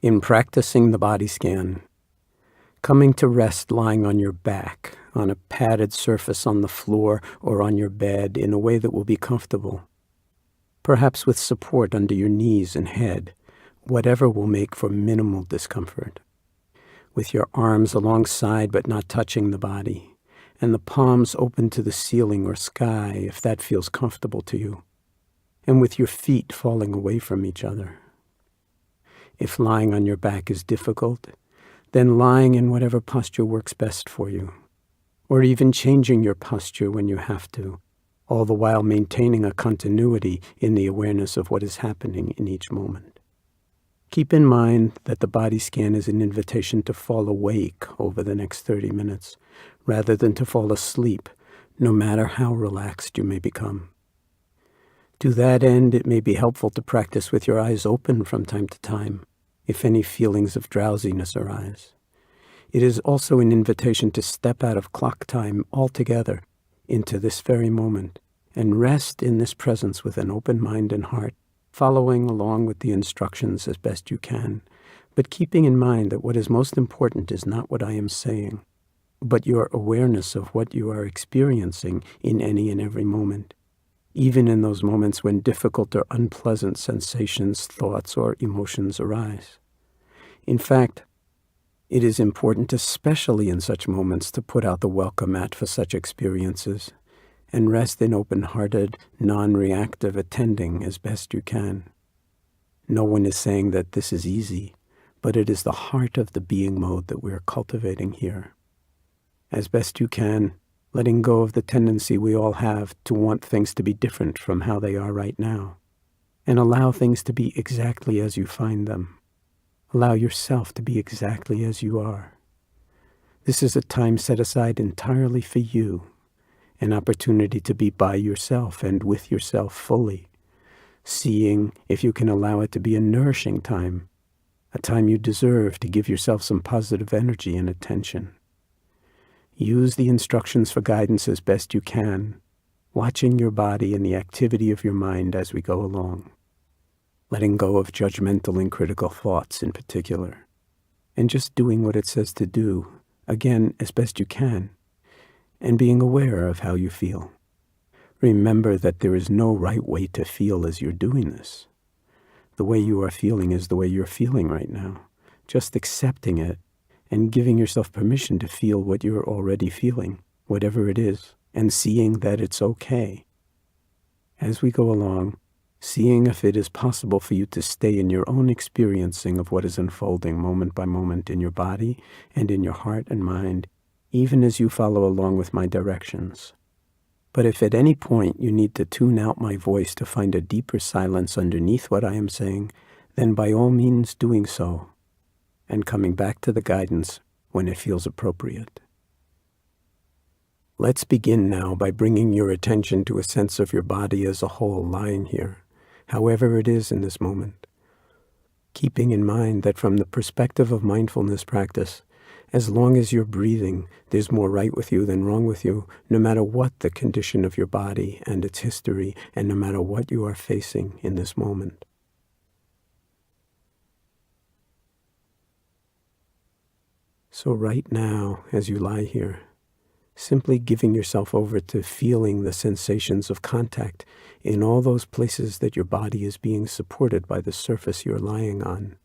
In practicing the body scan, coming to rest lying on your back, on a padded surface on the floor or on your bed in a way that will be comfortable, perhaps with support under your knees and head, whatever will make for minimal discomfort, with your arms alongside but not touching the body, and the palms open to the ceiling or sky if that feels comfortable to you, and with your feet falling away from each other. If lying on your back is difficult, then lying in whatever posture works best for you, or even changing your posture when you have to, all the while maintaining a continuity in the awareness of what is happening in each moment. Keep in mind that the body scan is an invitation to fall awake over the next 30 minutes, rather than to fall asleep, no matter how relaxed you may become. To that end, it may be helpful to practice with your eyes open from time to time, if any feelings of drowsiness arise. It is also an invitation to step out of clock time altogether into this very moment and rest in this presence with an open mind and heart, following along with the instructions as best you can, but keeping in mind that what is most important is not what I am saying, but your awareness of what you are experiencing in any and every moment, even in those moments when difficult or unpleasant sensations, thoughts, or emotions arise. In fact, it is important, especially in such moments, to put out the welcome mat for such experiences and rest in open-hearted, non-reactive attending as best you can. No one is saying that this is easy, but it is the heart of the being mode that we are cultivating here. As best you can, letting go of the tendency we all have to want things to be different from how they are right now, and allow things to be exactly as you find them. Allow yourself to be exactly as you are. This is a time set aside entirely for you, an opportunity to be by yourself and with yourself fully, seeing if you can allow it to be a nourishing time, a time you deserve to give yourself some positive energy and attention. Use the instructions for guidance as best you can, watching your body and the activity of your mind as we go along, letting go of judgmental and critical thoughts in particular, and just doing what it says to do, again, as best you can, and being aware of how you feel. Remember that there is no right way to feel as you're doing this. The way you are feeling is the way you're feeling right now, just accepting it and giving yourself permission to feel what you're already feeling, whatever it is, and seeing that it's okay. As we go along, seeing if it is possible for you to stay in your own experiencing of what is unfolding moment by moment in your body and in your heart and mind, even as you follow along with my directions. But if at any point you need to tune out my voice to find a deeper silence underneath what I am saying, then by all means doing so, and coming back to the guidance when it feels appropriate. Let's begin now by bringing your attention to a sense of your body as a whole lying here, however it is in this moment, keeping in mind that from the perspective of mindfulness practice, as long as you're breathing, there's more right with you than wrong with you, no matter what the condition of your body and its history, and no matter what you are facing in this moment. So right now, as you lie here, simply giving yourself over to feeling the sensations of contact in all those places that your body is being supported by the surface you're lying on.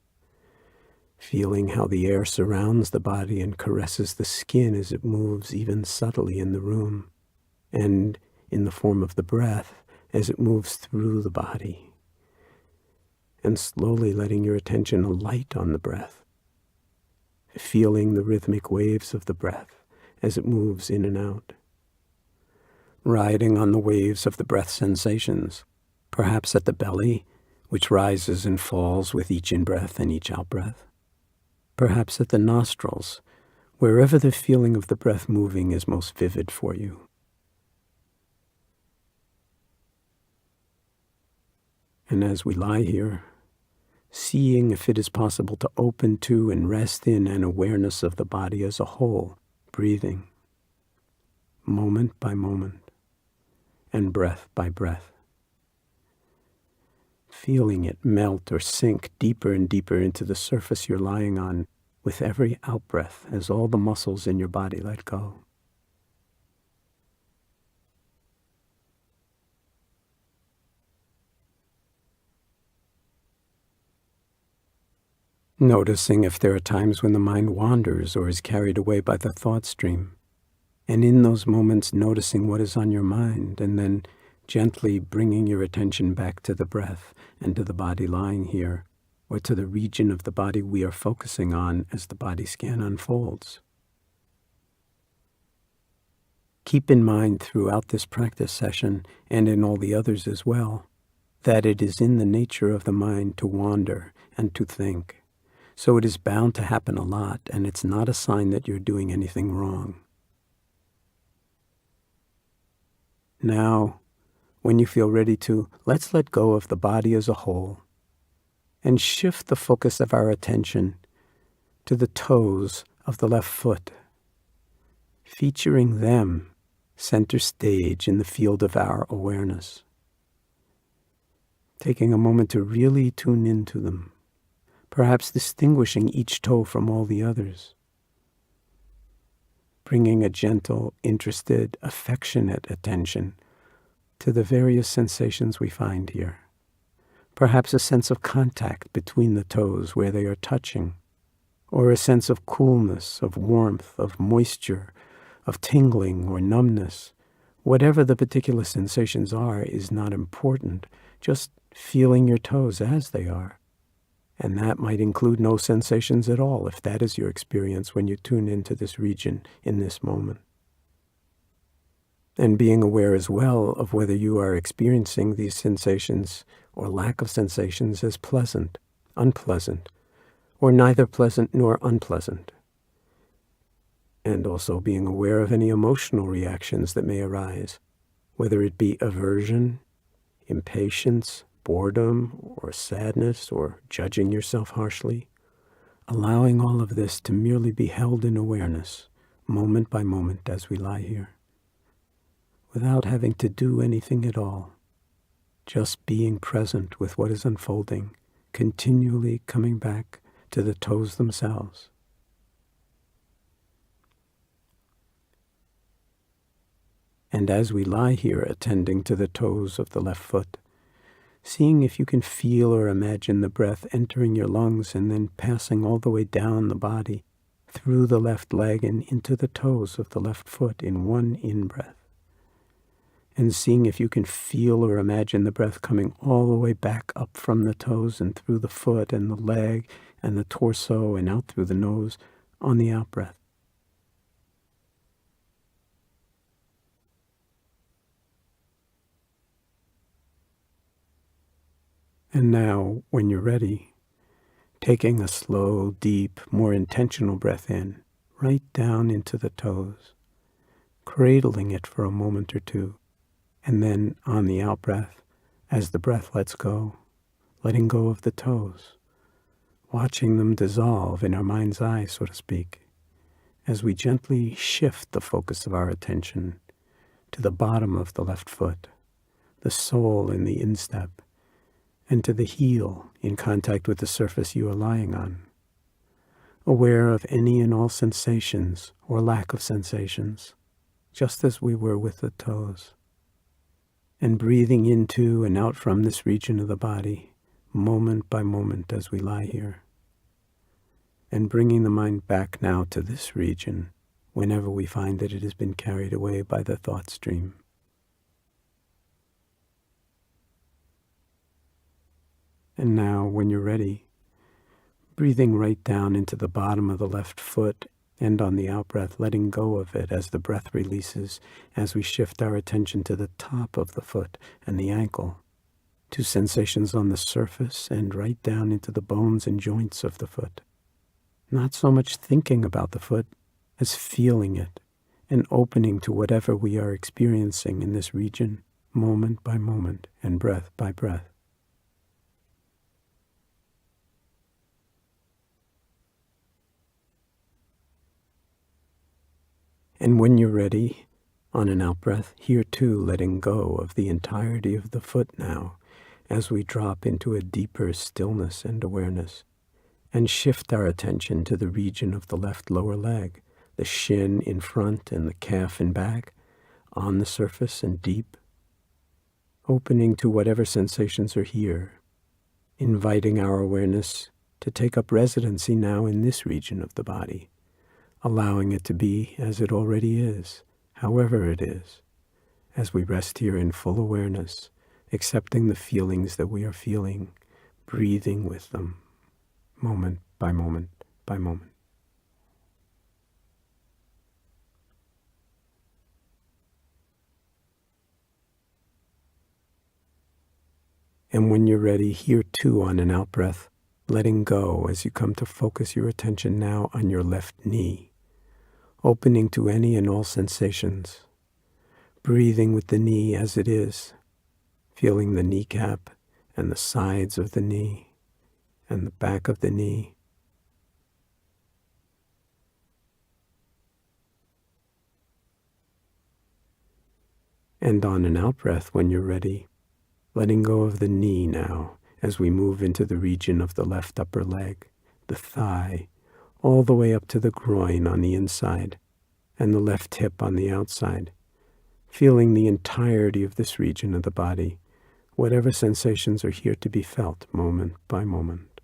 Feeling how the air surrounds the body and caresses the skin as it moves even subtly in the room, and in the form of the breath as it moves through the body. And slowly letting your attention alight on the breath, feeling the rhythmic waves of the breath as it moves in and out. Riding on the waves of the breath sensations, perhaps at the belly, which rises and falls with each in-breath and each out-breath. Perhaps at the nostrils, wherever the feeling of the breath moving is most vivid for you. And as we lie here, seeing if it is possible to open to and rest in an awareness of the body as a whole, breathing, moment by moment, and breath by breath. feeling it melt or sink deeper and deeper into the surface you're lying on with every out-breath as all the muscles in your body let go. Noticing if there are times when the mind wanders or is carried away by the thought stream. And in those moments, noticing what is on your mind, and then gently bringing your attention back to the breath and to the body lying here, or to the region of the body we are focusing on as the body scan unfolds. Keep in mind throughout this practice session, and in all the others as well, that it is in the nature of the mind to wander and to think. So it is bound to happen a lot, and it's not a sign that you're doing anything wrong. Now, when you feel ready to, let's let go of the body as a whole and shift the focus of our attention to the toes of the left foot, featuring them center stage in the field of our awareness. Taking a moment to really tune into them, perhaps distinguishing each toe from all the others, bringing a gentle, interested, affectionate attention to the various sensations we find here. Perhaps a sense of contact between the toes where they are touching, or a sense of coolness, of warmth, of moisture, of tingling or numbness. Whatever the particular sensations are is not important, just feeling your toes as they are. And that might include no sensations at all if that is your experience when you tune into this region in this moment. And being aware as well of whether you are experiencing these sensations or lack of sensations as pleasant, unpleasant, or neither pleasant nor unpleasant. And also being aware of any emotional reactions that may arise, whether it be aversion, impatience, boredom, or sadness, or judging yourself harshly, allowing all of this to merely be held in awareness, moment by moment as we lie here, without having to do anything at all, just being present with what is unfolding, continually coming back to the toes themselves. And as we lie here attending to the toes of the left foot, seeing if you can feel or imagine the breath entering your lungs and then passing all the way down the body, through the left leg and into the toes of the left foot in one in-breath. And seeing if you can feel or imagine the breath coming all the way back up from the toes and through the foot and the leg and the torso and out through the nose on the out-breath. And now, when you're ready, taking a slow, deep, more intentional breath in, right down into the toes, cradling it for a moment or two, and then on the out-breath, as the breath lets go, letting go of the toes, watching them dissolve in our mind's eye, so to speak, as we gently shift the focus of our attention to the bottom of the left foot, the sole in the instep, and to the heel in contact with the surface you are lying on, aware of any and all sensations or lack of sensations, just as we were with the toes, and breathing into and out from this region of the body, moment by moment as we lie here, and bringing the mind back now to this region whenever we find that it has been carried away by the thought stream. And now, when you're ready, breathing right down into the bottom of the left foot and on the out-breath, letting go of it as the breath releases, as we shift our attention to the top of the foot and the ankle, to sensations on the surface and right down into the bones and joints of the foot. Not so much thinking about the foot as feeling it and opening to whatever we are experiencing in this region, moment by moment and breath by breath. And when you're ready, on an out-breath, here too letting go of the entirety of the foot now, as we drop into a deeper stillness and awareness, and shift our attention to the region of the left lower leg, the shin in front and the calf in back, on the surface and deep, opening to whatever sensations are here, inviting our awareness to take up residency now in this region of the body, allowing it to be as it already is, however it is, as we rest here in full awareness, accepting the feelings that we are feeling, breathing with them, moment by moment by moment. And when you're ready, here too on an out-breath, letting go as you come to focus your attention now on your left knee, opening to any and all sensations, breathing with the knee as it is, feeling the kneecap and the sides of the knee and the back of the knee. And on an out-breath, when you're ready, letting go of the knee now as we move into the region of the left upper leg, the thigh, all the way up to the groin on the inside and the left hip on the outside, feeling the entirety of this region of the body, whatever sensations are here to be felt moment by moment.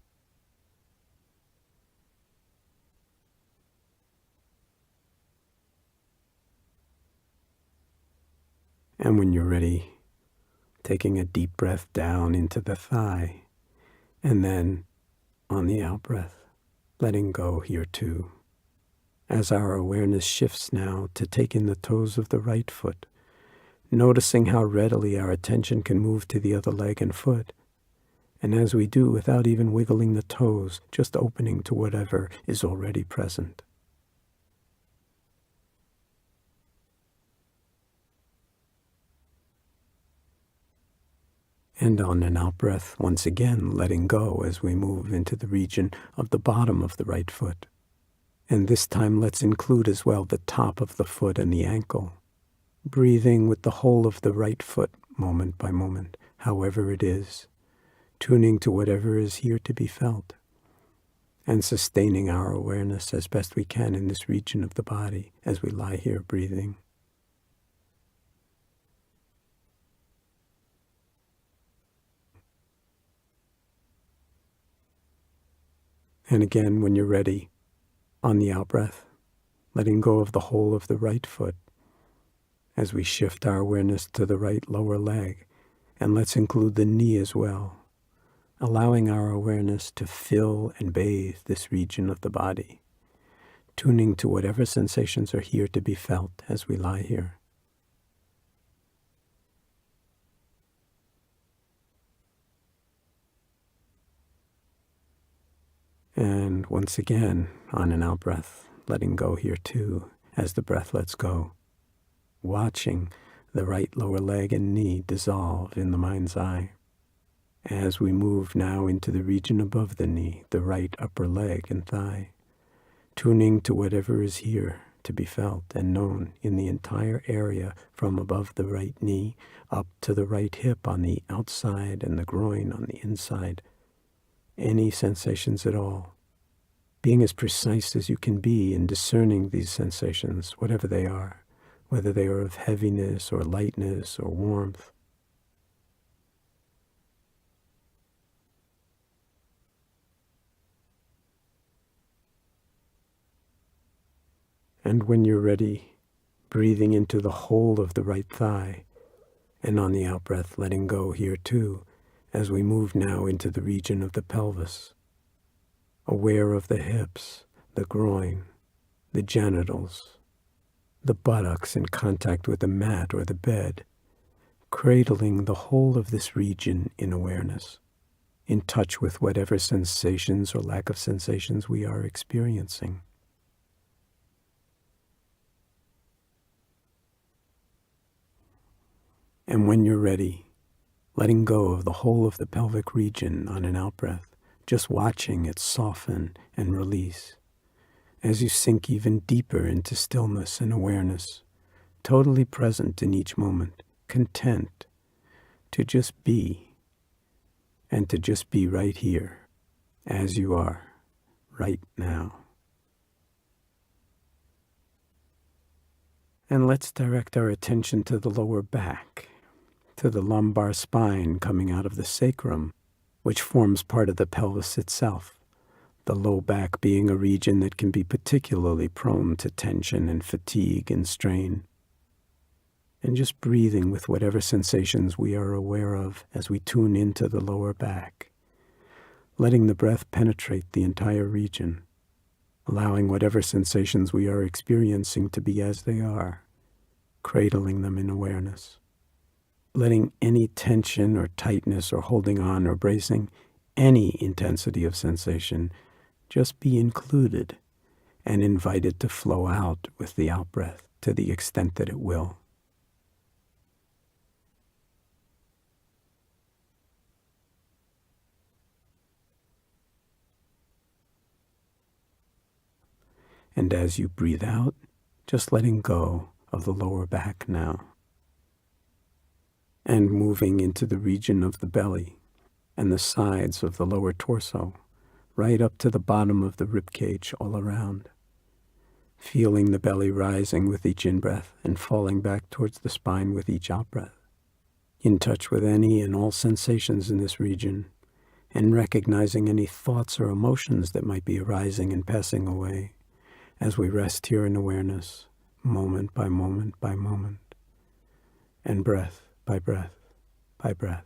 And when you're ready, taking a deep breath down into the thigh, and then on the out-breath, letting go here too, as our awareness shifts now to take in the toes of the right foot, noticing how readily our attention can move to the other leg and foot, and as we do without even wiggling the toes, just opening to whatever is already present. And on an out-breath, once again letting go as we move into the region of the bottom of the right foot. And this time let's include as well the top of the foot and the ankle, breathing with the whole of the right foot moment by moment, however it is, tuning to whatever is here to be felt, and sustaining our awareness as best we can in this region of the body as we lie here breathing. And again, when you're ready, on the out-breath, letting go of the whole of the right foot as we shift our awareness to the right lower leg, and let's include the knee as well, allowing our awareness to fill and bathe this region of the body, tuning to whatever sensations are here to be felt as we lie here. And once again, on an out-breath, letting go here too, as the breath lets go, watching the right lower leg and knee dissolve in the mind's eye, as we move now into the region above the knee, the right upper leg and thigh, tuning to whatever is here to be felt and known in the entire area from above the right knee up to the right hip on the outside and the groin on the inside, any sensations at all, being as precise as you can be in discerning these sensations, whatever they are, whether they are of heaviness or lightness or warmth. And when you're ready, breathing into the whole of the right thigh, and on the out-breath, letting go here too, as we move now into the region of the pelvis, aware of the hips, the groin, the genitals, the buttocks in contact with the mat or the bed, cradling the whole of this region in awareness, in touch with whatever sensations or lack of sensations we are experiencing. And when you're ready, letting go of the whole of the pelvic region on an out-breath, just watching it soften and release as you sink even deeper into stillness and awareness, totally present in each moment, content to just be, and to just be right here, as you are, right now. And let's direct our attention to the lower back, to the lumbar spine coming out of the sacrum, which forms part of the pelvis itself, the low back being a region that can be particularly prone to tension and fatigue and strain. And just breathing with whatever sensations we are aware of as we tune into the lower back, letting the breath penetrate the entire region, allowing whatever sensations we are experiencing to be as they are, cradling them in awareness, letting any tension or tightness or holding on or bracing any intensity of sensation just be included and invited to flow out with the out-breath to the extent that it will. And as you breathe out, just letting go of the lower back now, and moving into the region of the belly and the sides of the lower torso, right up to the bottom of the rib cage all around, feeling the belly rising with each in-breath and falling back towards the spine with each out-breath, in touch with any and all sensations in this region, and recognizing any thoughts or emotions that might be arising and passing away as we rest here in awareness, moment by moment by moment, and breath by breath by breath.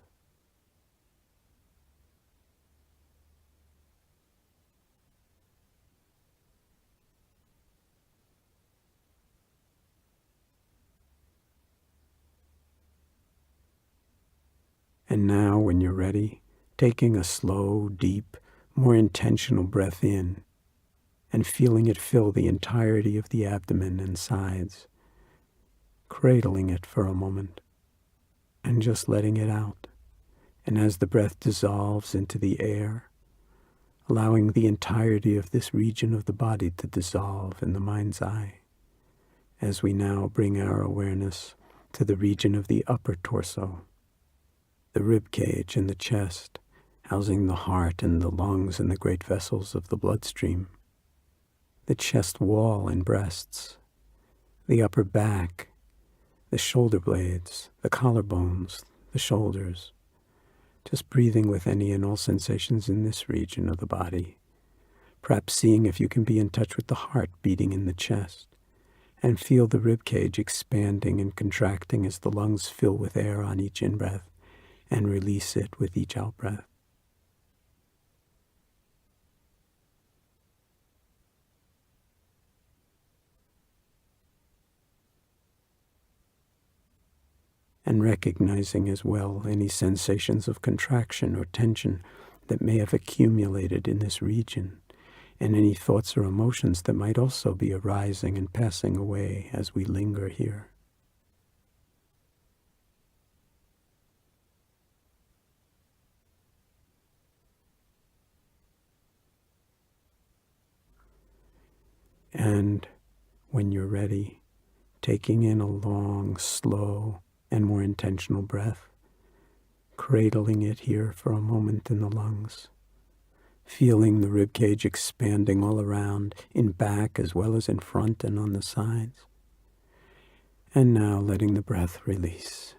And now, when you're ready, taking a slow, deep, more intentional breath in, and feeling it fill the entirety of the abdomen and sides, cradling it for a moment, and just letting it out. And as the breath dissolves into the air, allowing the entirety of this region of the body to dissolve in the mind's eye, as we now bring our awareness to the region of the upper torso, the rib cage and the chest, housing the heart and the lungs and the great vessels of the bloodstream, the chest wall and breasts, the upper back, the shoulder blades, the collarbones, the shoulders, just breathing with any and all sensations in this region of the body, perhaps seeing if you can be in touch with the heart beating in the chest, and feel the rib cage expanding and contracting as the lungs fill with air on each in-breath and release it with each out-breath. And recognizing as well any sensations of contraction or tension that may have accumulated in this region, and any thoughts or emotions that might also be arising and passing away as we linger here. And when you're ready, taking in a long, slow, and more intentional breath, cradling it here for a moment in the lungs, feeling the rib cage expanding all around, in back as well as in front and on the sides. And now letting the breath release.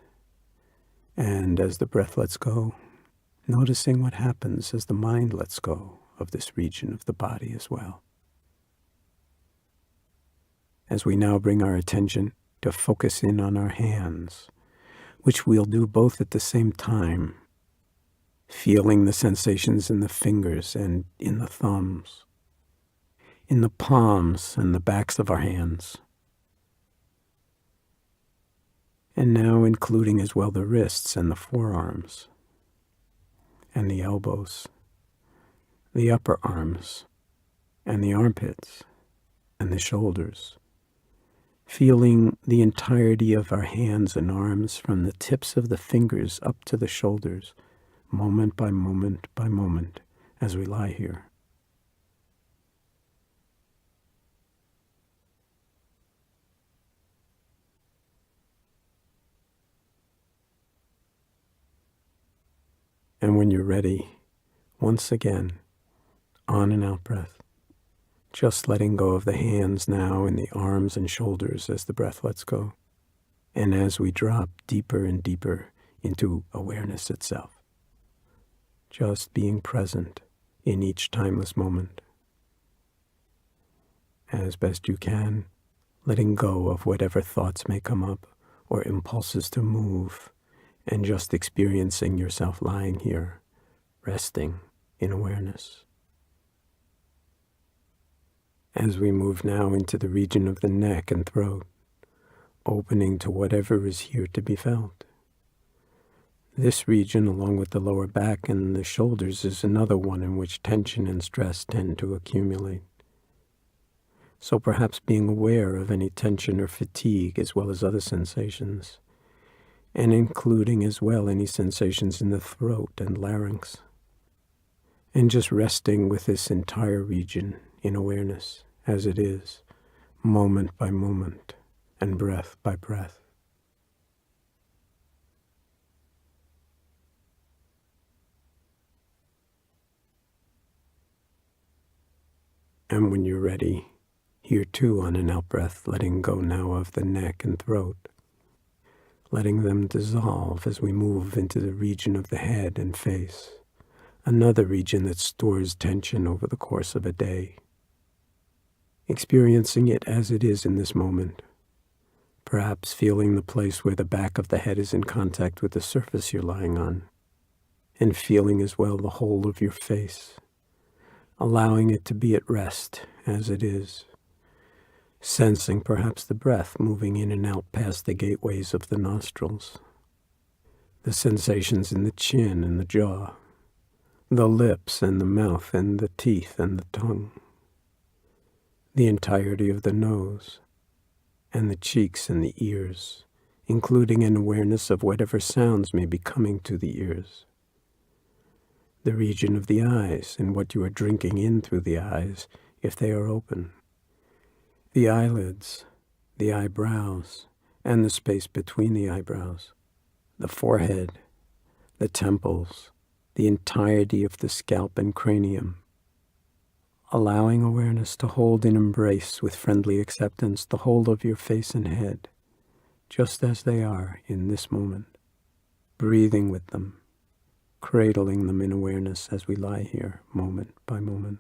And as the breath lets go, noticing what happens as the mind lets go of this region of the body as well. As we now bring our attention to focus in on our hands, which we'll do both at the same time, feeling the sensations in the fingers and in the thumbs, in the palms and the backs of our hands, and now including as well the wrists and the forearms, and the elbows, the upper arms, and the armpits, and the shoulders, feeling the entirety of our hands and arms from the tips of the fingers up to the shoulders, moment by moment by moment, as we lie here. And when you're ready, once again, on and out breath. Just letting go of the hands now in the arms and shoulders as the breath lets go. And as we drop deeper and deeper into awareness itself. Just being present in each timeless moment. As best you can, letting go of whatever thoughts may come up or impulses to move, and just experiencing yourself lying here, resting in awareness. As we move now into the region of the neck and throat, opening to whatever is here to be felt. This region, along with the lower back and the shoulders, is another one in which tension and stress tend to accumulate. So perhaps being aware of any tension or fatigue as well as other sensations, and including as well any sensations in the throat and larynx. And just resting with this entire region in awareness as it is, moment by moment and breath by breath. And when you're ready, here too on an out-breath, letting go now of the neck and throat, letting them dissolve as we move into the region of the head and face, another region that stores tension over the course of a day. Experiencing it as it is in this moment, perhaps feeling the place where the back of the head is in contact with the surface you're lying on, and feeling as well the whole of your face, allowing it to be at rest as it is, sensing perhaps the breath moving in and out past the gateways of the nostrils, the sensations in the chin and the jaw, the lips and the mouth and the teeth and the tongue, the entirety of the nose, and the cheeks and the ears, including an awareness of whatever sounds may be coming to the ears. The region of the eyes and what you are drinking in through the eyes if they are open. The eyelids, the eyebrows, and the space between the eyebrows. The forehead, the temples, the entirety of the scalp and cranium. Allowing awareness to hold and embrace with friendly acceptance the whole of your face and head, just as they are in this moment, breathing with them, cradling them in awareness as we lie here, moment by moment.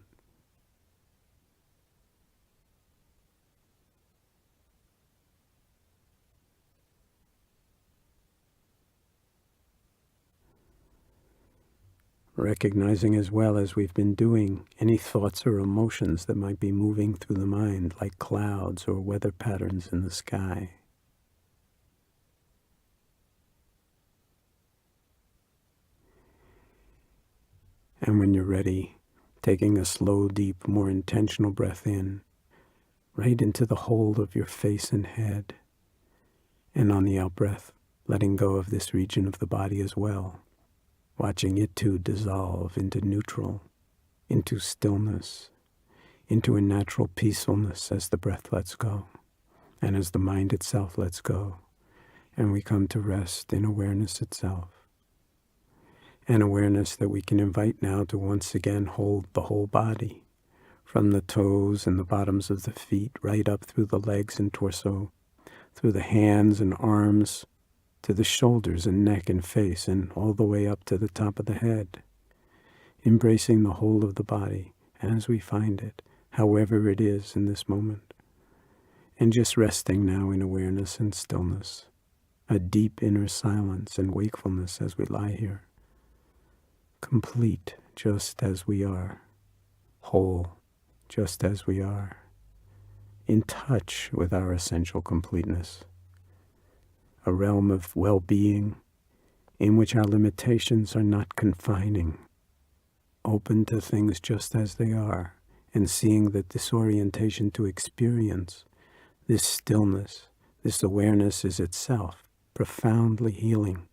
Recognizing as well as we've been doing any thoughts or emotions that might be moving through the mind like clouds or weather patterns in the sky. And when you're ready, taking a slow, deep, more intentional breath in, right into the whole of your face and head. And on the out-breath, letting go of this region of the body as well, watching it too dissolve into neutral, into stillness, into a natural peacefulness as the breath lets go, and as the mind itself lets go, and we come to rest in awareness itself. An awareness that we can invite now to once again hold the whole body, from the toes and the bottoms of the feet, right up through the legs and torso, through the hands and arms, to the shoulders and neck and face, and all the way up to the top of the head, embracing the whole of the body as we find it, however it is in this moment, and just resting now in awareness and stillness, a deep inner silence and wakefulness as we lie here, complete just as we are, whole just as we are, in touch with our essential completeness, a realm of well-being in which our limitations are not confining, open to things just as they are, and seeing that this orientation to experience, this stillness, this awareness is itself profoundly healing.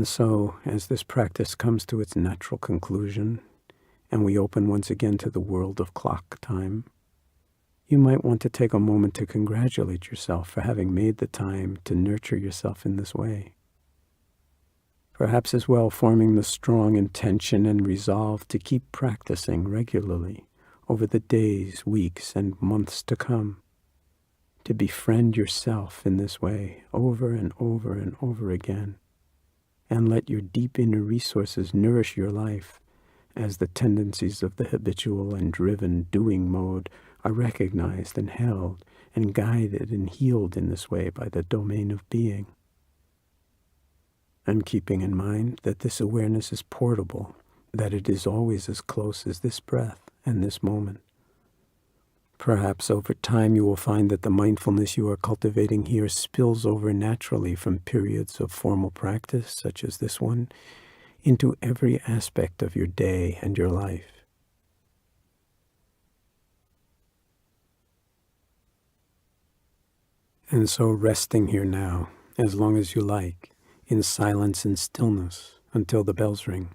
And so, as this practice comes to its natural conclusion, and we open once again to the world of clock time, you might want to take a moment to congratulate yourself for having made the time to nurture yourself in this way. Perhaps as well forming the strong intention and resolve to keep practicing regularly over the days, weeks, and months to come, to befriend yourself in this way over and over and over again, and let your deep inner resources nourish your life as the tendencies of the habitual and driven doing mode are recognized and held and guided and healed in this way by the domain of being. And keeping in mind that this awareness is portable, that it is always as close as this breath and this moment. Perhaps over time you will find that the mindfulness you are cultivating here spills over naturally from periods of formal practice, such as this one, into every aspect of your day and your life. And so resting here now, as long as you like, in silence and stillness until the bells ring,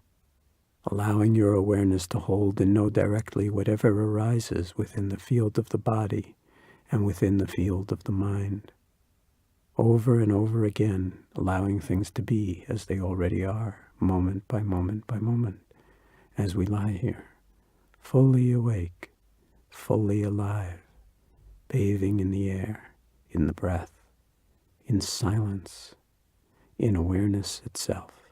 allowing your awareness to hold and know directly whatever arises within the field of the body and within the field of the mind, over and over again, allowing things to be as they already are, moment by moment by moment, as we lie here, fully awake, fully alive, bathing in the air, in the breath, in silence, in awareness itself.